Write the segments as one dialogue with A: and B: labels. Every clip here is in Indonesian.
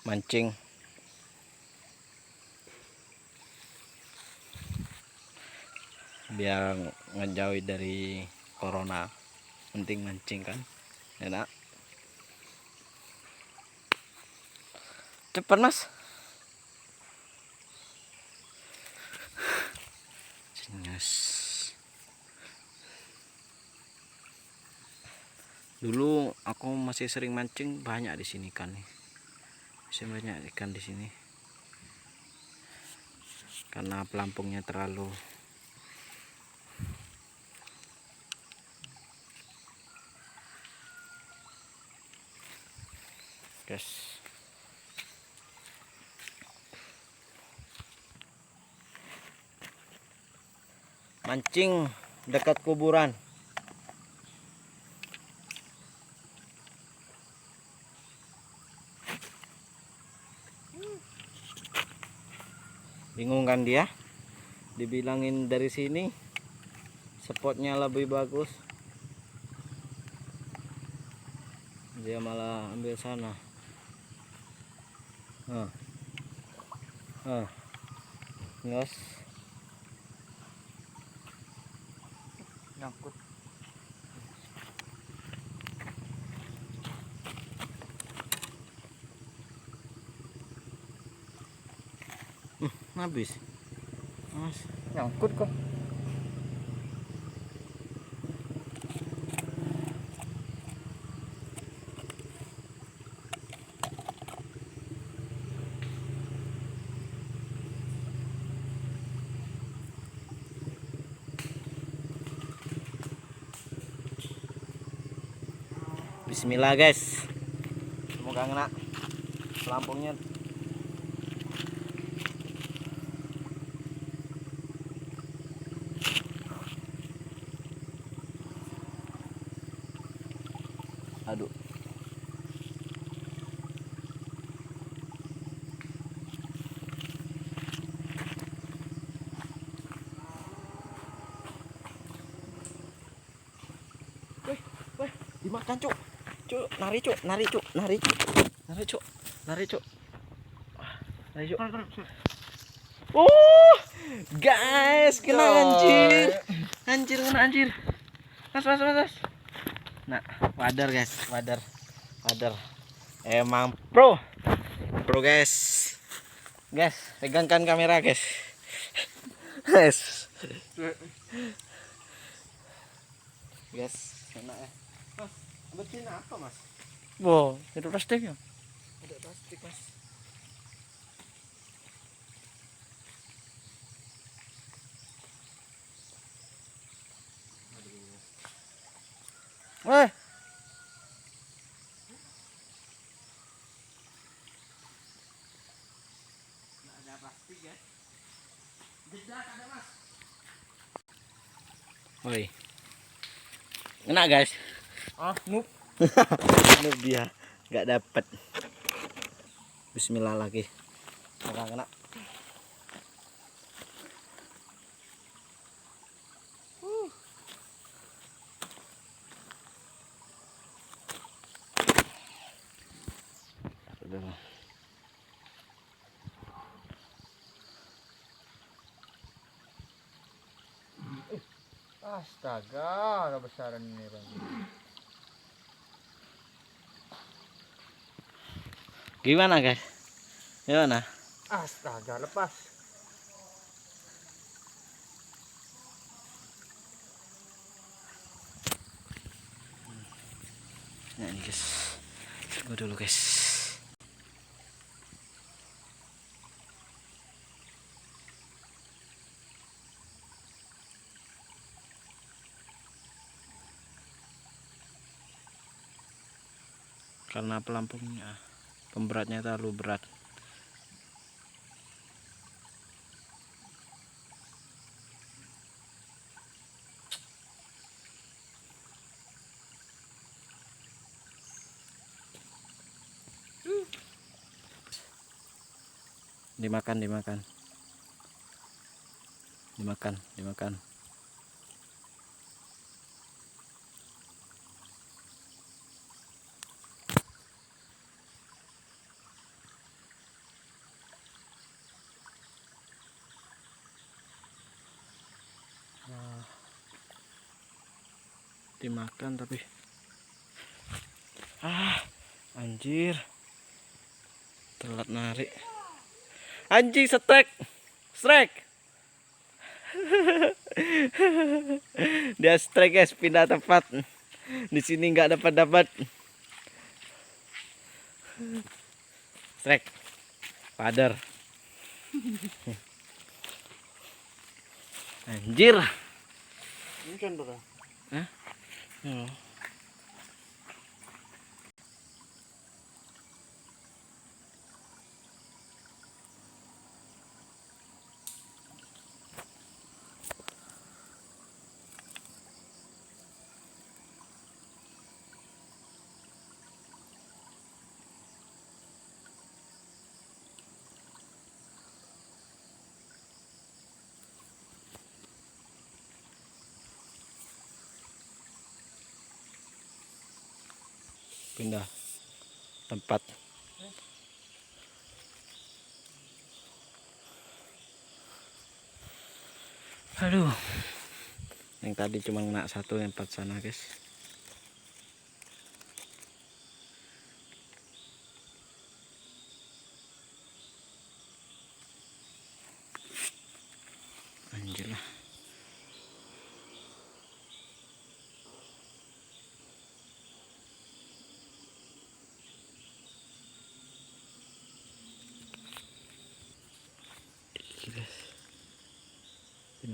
A: mancing. Biar ngejauhi dari corona, penting mancing kan, enak. Cepat mas. Yes. Dulu aku masih sering mancing, banyak di sini kan nih. Masih banyak ikan di sini. Karena pelampungnya terlalu guys. Mancing dekat kuburan. Bingung kan dia? Dibilangin dari sini spotnya lebih bagus, dia malah ambil sana. Yes. Nyangkut. Habis. Mas, nyangkut kok. Bismillah guys, semoga kena pelampungnya. Aduh. Weh, dimakan cuk. Cuk, nari cuk. Nari cuk. Nari cuk. Oh, guys, kena anjir. Kena anjir. Mas. Nah, wader guys, wader. Emang pro guys. Guys, pegangkan kamera guys. Guys, enak ya. Mas, betina apa mas? Wow, itu plastik ya? Ada plastik mas. Weh. Nggak ada plastik ya. Jedak ada mas. Woi. Enak guys. Noob. Noob dia. Nggak dapet. Bismillah lagi. Kena.
B: Astaga, kebesaran ini bang.
A: Gimana guys? Gimana?
B: Astaga, lepas.
A: Nah ini guys, tunggu dulu guys. Karena pelampungnya, pemberatnya terlalu berat. Dimakan. dimakan tapi anjir, telat narik. Anjing, strike. Dia strike guys, pindah tempat. Di sini nggak dapat. Strike. Pader. Anjir.
B: Ini kan bro.
A: Hah? Oh. Pindah tempat. Aduh, yang tadi cuma kena satu, yang 4 sana guys. Anjir lah.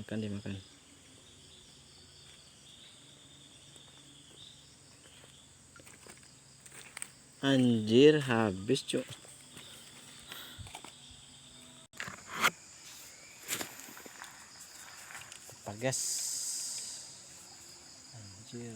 A: Dimakan. Anjir, habis cuk. Apa guys? Anjir.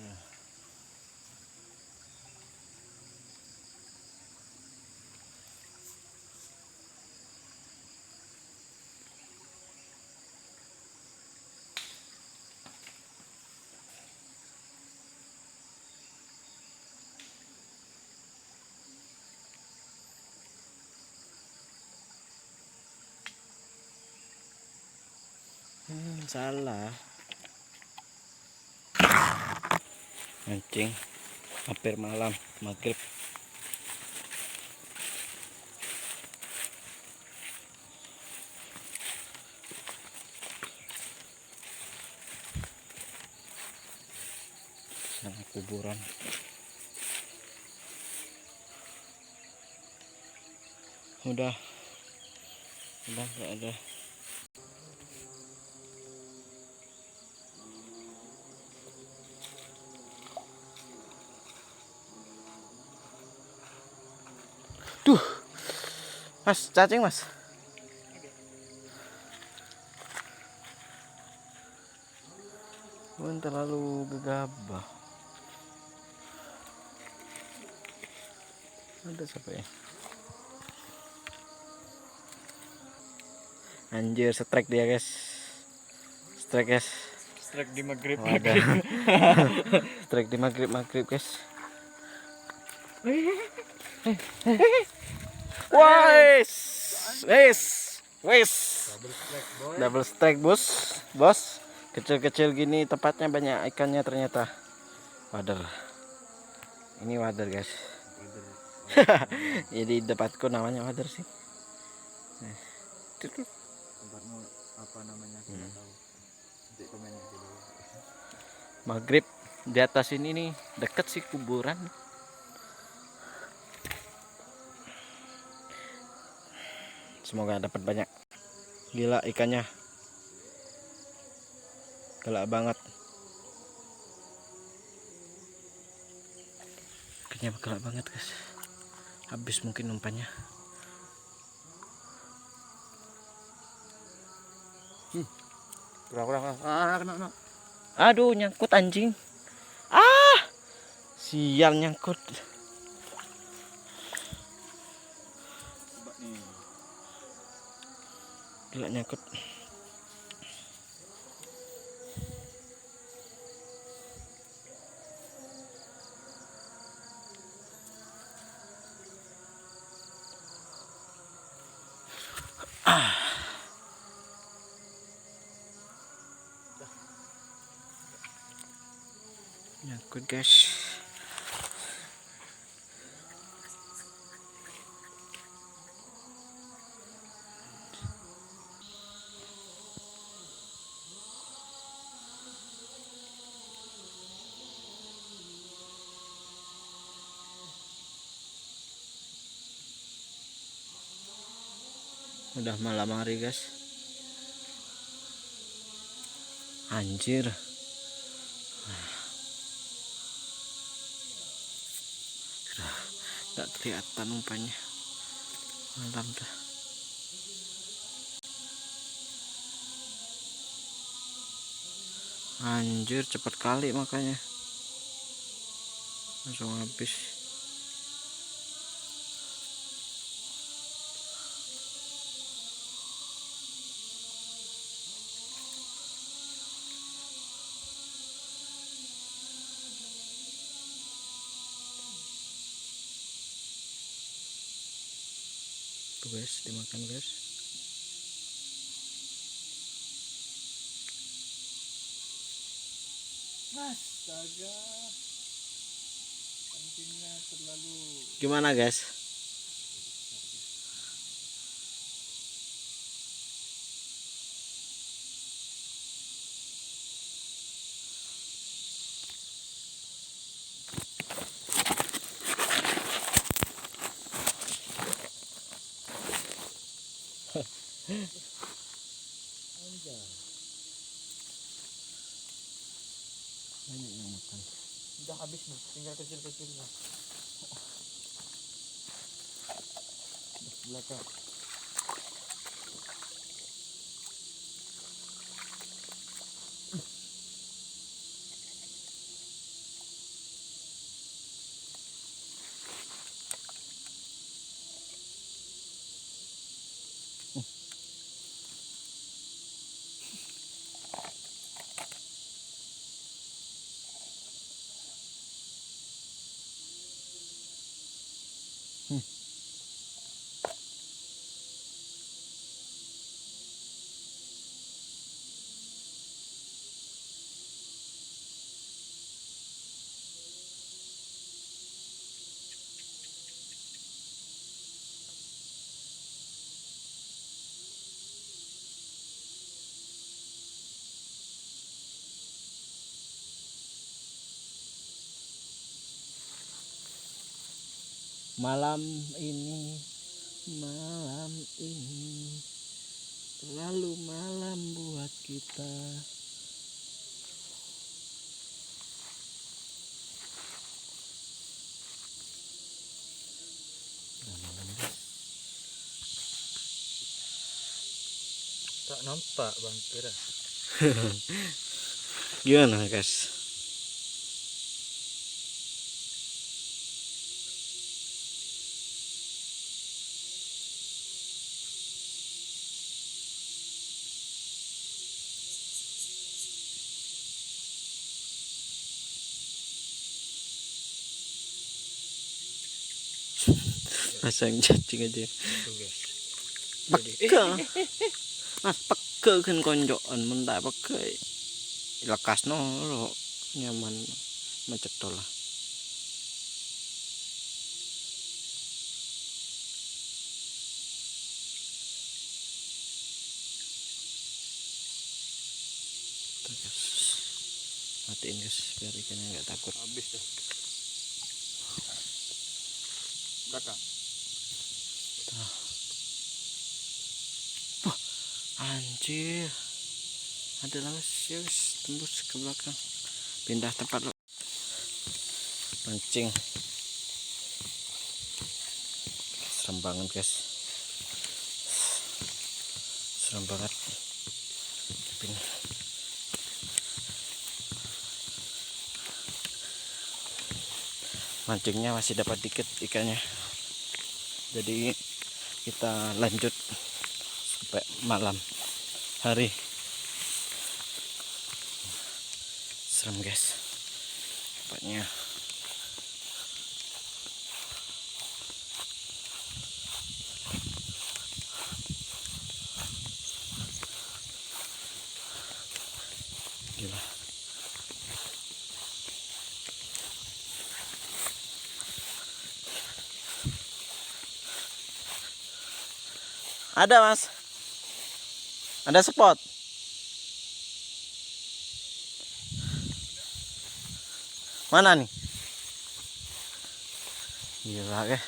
A: Salah. Mancing hampir malam, maghrib. Sana kuburan. Udah nggak ada. Duh, mas, cacing mas. Bukan terlalu gegabah. Ada siapa ya? Anjir, strike dia guys. Strike guys.
B: Strike di maghrib.
A: Strike di maghrib guys. Wes. Double strike bos. Kecil-kecil gini tempatnya banyak ikannya ternyata. Wader. Ini wader guys. Jadi tempatku namanya wader sih.
B: Tempatmu apa namanya? Tidak tahu. Nanti komen aja dulu.
A: Maghrib di atas ini nih, deket sih kuburan. Semoga dapat banyak. Gila ikannya. Galak banget. Ikannya galak banget guys. Habis mungkin umpannya.
B: Kurang. Kena.
A: Aduh, nyangkut anjing. Sial, nyangkut. Gila nyangkut. Nyangkut. Good guys. Udah malam hari guys. Anjir. Sudah tidak kelihatan umpanya. Malam dah. Anjir cepat kali makanya. Langsung habis. Tuh guys, dimakan guys.
B: Astaga, pancingnya terlalu.
A: Gimana guys?
B: Anjay,
A: Banyak yang makan.
B: udah habis nih, tinggal kecil-kecilnya. Belakang.
A: Malam ini terlalu malam buat kita.
B: Tak nampak bang kira.
A: Gimana guys? Pasang cacing aja.
B: Tuh guys.
A: Peka. Mas peka kan konjokan mendak peka. Lekas no lo nyaman macet lah. Tuh, guys. Matiin guys biar ikannya nggak takut.
B: Habis dah. Belakang.
A: Anjir, ada langsung tembus ke belakang. Pindah tempat lo. Mancing. Serem banget guys. Serem banget. Mancingnya masih dapat dikit ikannya. Jadi kita lanjut sampai malam hari. Serem guys tempatnya. Gila. Ada mas. Ada spot. Mana nih? Gila ya.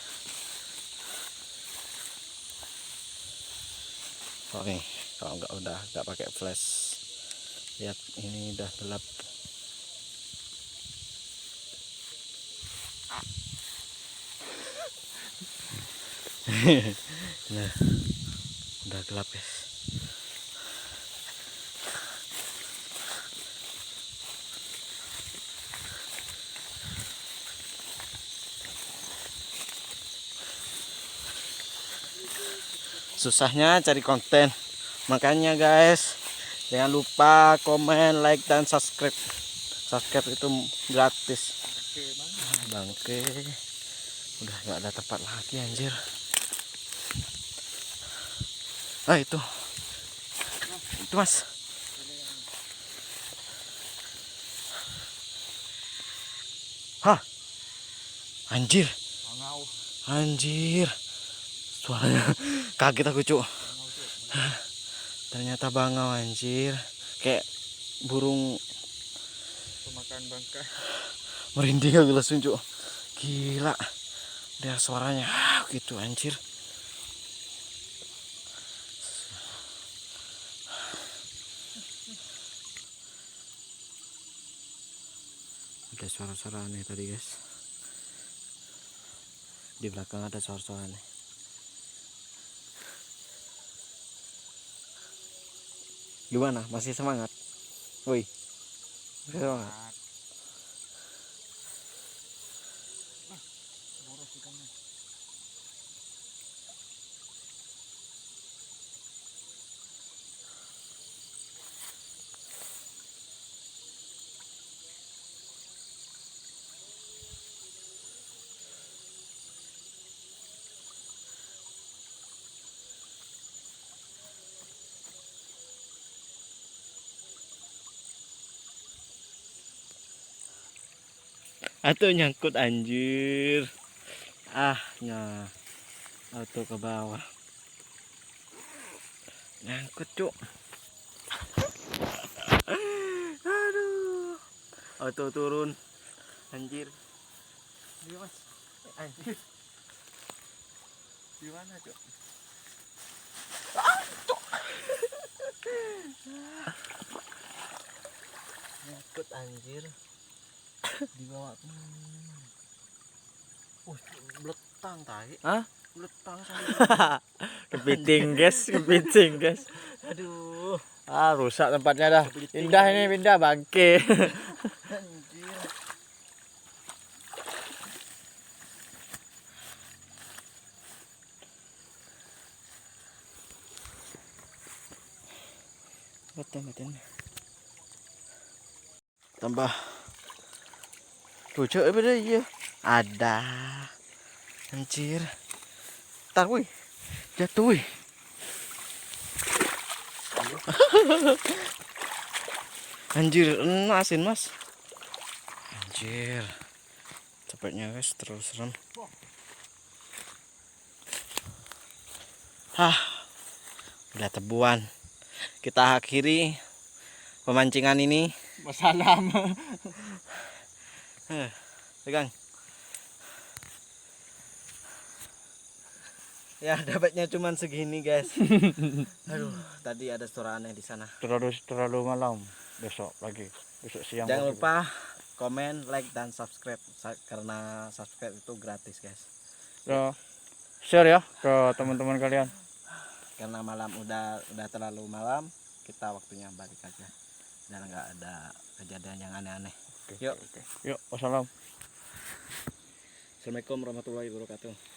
A: Oh nih, kalau nggak pakai flash. Lihat ini udah gelap. Nah, udah gelap guys. Susahnya cari konten, makanya guys jangan lupa komen, like, dan subscribe. Subscribe itu gratis. Bangke, udah nggak ada tempat lagi anjir. Ah itu mas. Hah, anjir, anjir, suaranya kaget aku cuk. Ternyata bangau anjir, kayak burung
B: Pemakan bangkai.
A: merinding aku langsung cuk. Gila, dia suaranya gitu anjir. Ada suara-suara aneh tadi guys. Di belakang ada suara-suara aneh. Gimana? Masih semangat? Woi, masih semangat? Atau nyangkut anjir. Nah, atau ke bawah. Nyangkut cuk. Aduh. Auto turun. Anjir. Iya mas. Anjir. Gimana cuk? Nyangkut anjir. Dibawa beletang tai. Hah? Beletang sama.
B: Kepiting guys.
A: Aduh.
B: Rusak tempatnya dah.
A: Kepiting
B: Pindah
A: lagi.
B: ini, pindah bangke.
A: Anjir. Betul. Tambah. Tuh apa dah iya? Ada. Anjir. Tar wih. Jatuh wih. Anjir, asin mas. Anjir. Cepatnya guys, terlalu serem. Udah tebuan. Kita akhiri pemancingan ini.
B: Wassalam.
A: Pegang. Ya, dapatnya cuman segini guys. Aduh, tadi ada suara aneh di sana.
B: Terlalu malam. Besok siang.
A: Jangan lupa komen, like, dan subscribe karena subscribe itu gratis guys.
B: Ya, share ya ke teman-teman kalian.
A: Karena malam udah terlalu malam, kita waktunya balik aja. Dan nggak ada kejadian yang aneh-aneh. Yuk.
B: Yuk, wassalam.
A: Assalamualaikum warahmatullahi wabarakatuh.